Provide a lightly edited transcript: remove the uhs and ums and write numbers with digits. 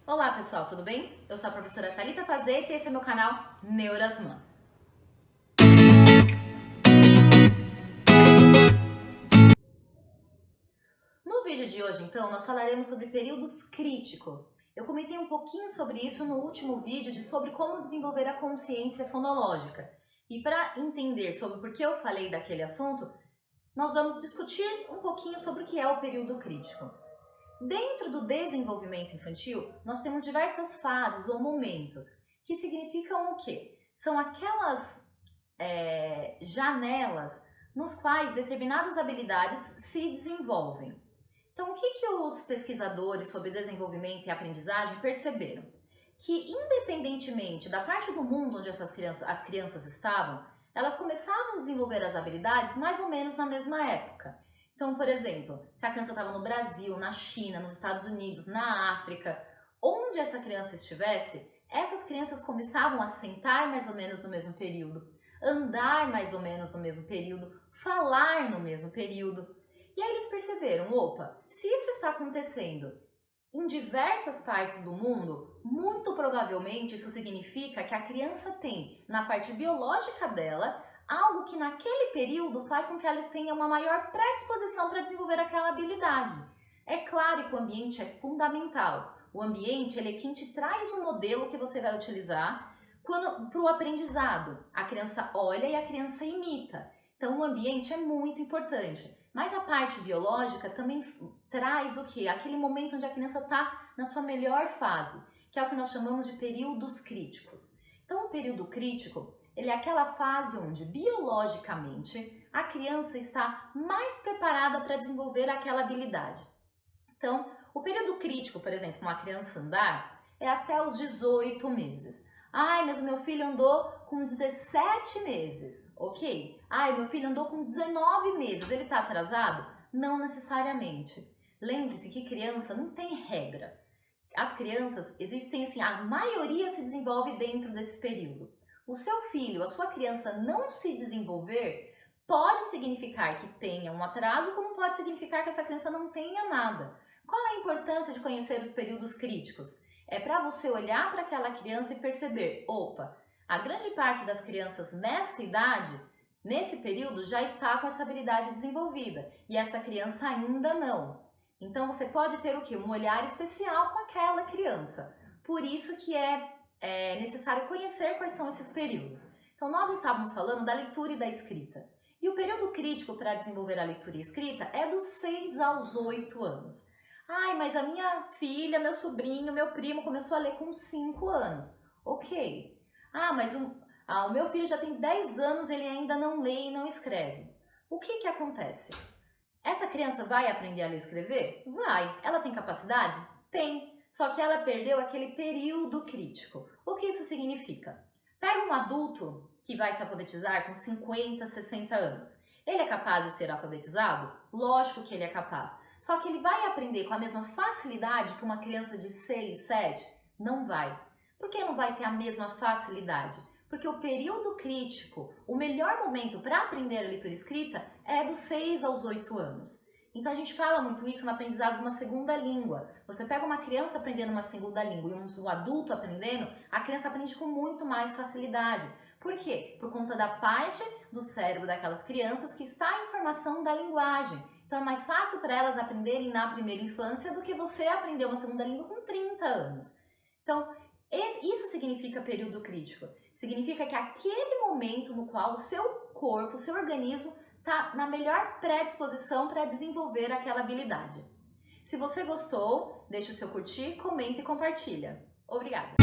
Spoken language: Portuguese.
Olá pessoal, tudo bem? Eu sou a professora Thalita Pazeta e esse é meu canal Neurasman. No vídeo de hoje, então, nós falaremos sobre períodos críticos. Eu comentei um pouquinho sobre isso no último vídeo sobre como desenvolver a consciência fonológica. E para entender sobre por que eu falei daquele assunto, nós vamos discutir um pouquinho sobre o que é o período crítico. Dentro do desenvolvimento infantil, nós temos diversas fases ou momentos, que significam o quê? São aquelas janelas nos quais determinadas habilidades se desenvolvem. Então, o que os pesquisadores sobre desenvolvimento e aprendizagem perceberam? Que, independentemente da parte do mundo onde as crianças estavam, elas começavam a desenvolver as habilidades mais ou menos na mesma época. Então, por exemplo, se a criança estava no Brasil, na China, nos Estados Unidos, na África, onde essa criança estivesse, essas crianças começavam a sentar mais ou menos no mesmo período, andar mais ou menos no mesmo período, falar no mesmo período. E aí eles perceberam, opa, se isso está acontecendo em diversas partes do mundo, muito provavelmente isso significa que a criança tem, na parte biológica dela, algo que naquele período faz com que elas tenham uma maior predisposição para desenvolver aquela habilidade. É claro que o ambiente é fundamental. O ambiente ele é quem te traz o modelo que você vai utilizar para o aprendizado. A criança olha e a criança imita. Então o ambiente é muito importante. Mas a parte biológica também traz o quê? Aquele momento onde a criança está na sua melhor fase, que é o que nós chamamos de períodos críticos. Então o período crítico ele é aquela fase onde, biologicamente, a criança está mais preparada para desenvolver aquela habilidade. Então, o período crítico, por exemplo, uma criança andar, é até os 18 meses. Ai, mas o meu filho andou com 17 meses, ok? Ai, meu filho andou com 19 meses, ele está atrasado? Não necessariamente. Lembre-se que criança não tem regra. As crianças existem assim, a maioria se desenvolve dentro desse período. O seu filho, a sua criança não se desenvolver pode significar que tenha um atraso, como pode significar que essa criança não tenha nada. Qual é a importância de conhecer os períodos críticos? É para você olhar para aquela criança e perceber, opa, a grande parte das crianças nessa idade, nesse período, já está com essa habilidade desenvolvida e essa criança ainda não. Então você pode ter o quê? Um olhar especial com aquela criança. Por isso que é necessário conhecer quais são esses períodos. Então, nós estávamos falando da leitura e da escrita. E o período crítico para desenvolver a leitura e escrita é dos 6 aos 8 anos. Ai, mas a minha filha, meu sobrinho, meu primo começou a ler com 5 anos. Ok. Ah, mas o meu filho já tem 10 anos, ele ainda não lê e não escreve. O que acontece? Essa criança vai aprender a ler e escrever? Vai. Ela tem capacidade? Tem. Só que ela perdeu aquele período crítico. O que isso significa? Pega um adulto que vai se alfabetizar com 50, 60 anos. Ele é capaz de ser alfabetizado? Lógico que ele é capaz. Só que ele vai aprender com a mesma facilidade que uma criança de 6, 7? Não vai. Por que não vai ter a mesma facilidade? Porque o período crítico, o melhor momento para aprender a leitura e escrita é dos 6 aos 8 anos. Então a gente fala muito isso no aprendizado de uma segunda língua. Você pega uma criança aprendendo uma segunda língua e um adulto aprendendo, a criança aprende com muito mais facilidade. Por quê? Por conta da parte do cérebro daquelas crianças que está em formação da linguagem. Então é mais fácil para elas aprenderem na primeira infância do que você aprender uma segunda língua com 30 anos. Então, isso significa período crítico. Significa que aquele momento no qual o seu corpo, o seu organismo está na melhor predisposição para desenvolver aquela habilidade. Se você gostou, deixe o seu curtir, comenta e compartilha. Obrigada!